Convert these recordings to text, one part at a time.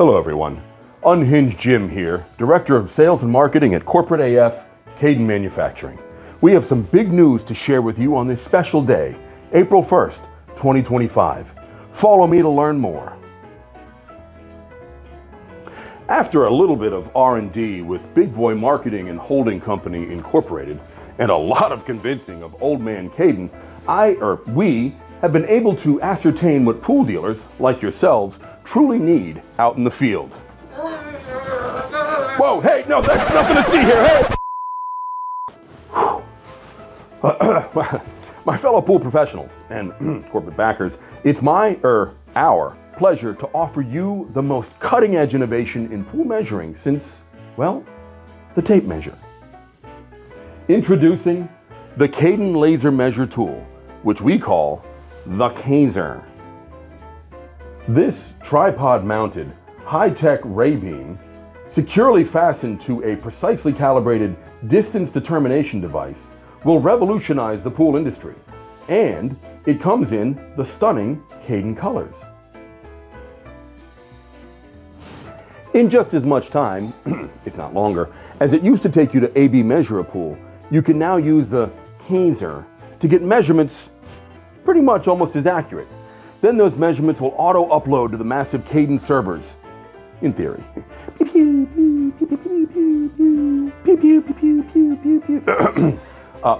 Hello everyone, Unhinged Jim here, Director of Sales and Marketing at Corporate AF, Kayden Manufacturing. We have some big news to share with you on this special day, April 1st, 2025. Follow me to learn more. After a little bit of R&D with Big Boy Marketing and Holding Company Incorporated, and a lot of convincing of old man Kayden, we have been able to ascertain what pool dealers, like yourselves, truly need out in the field. Whoa, hey, no, that's nothing to see here, hey! My fellow pool professionals and corporate backers, it's our pleasure to offer you the most cutting-edge innovation in pool measuring since, well, the tape measure. Introducing the Kayden Laser Measure Tool, which we call the Kayser. This tripod-mounted, high-tech ray beam, securely fastened to a precisely calibrated distance determination device, will revolutionize the pool industry. And it comes in the stunning Kayden colors. In just as much time, if not longer, as it used to take you to A/B measure a pool, you can now use the Kayser to get measurements pretty much almost as accurate. Then those measurements will auto-upload to the massive Kayden servers, in theory.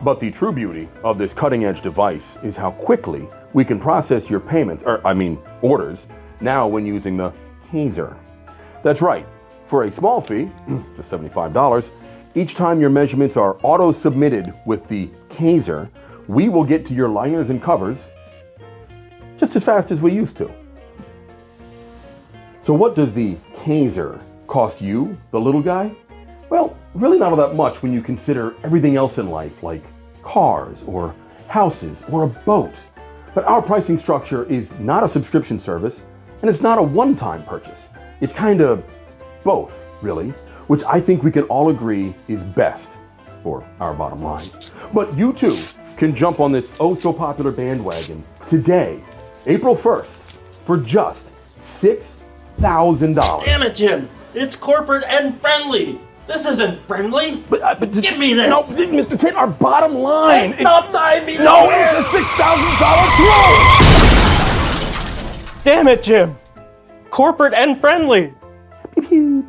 But the true beauty of this cutting-edge device is how quickly we can process your orders, now when using the Kayser. That's right, for a small fee, just $75, each time your measurements are auto-submitted with the Kayser, we will get to your liners and covers just as fast as we used to. So what does the Kayser cost you, the little guy? Well, really not all that much when you consider everything else in life, like cars or houses or a boat. But our pricing structure is not a subscription service, and it's not a one-time purchase. It's kind of both, really, which I think we can all agree is best for our bottom line. But you too can jump on this oh-so-popular bandwagon today, April 1st, for just $6,000. Damn it, Jim! It's corporate and friendly! This isn't friendly! But give me this! No, Mr. Kayden, our bottom line! Stop diving! No, it's a $6,000 throw! Damn it, Jim! Corporate and friendly! Pew, pew,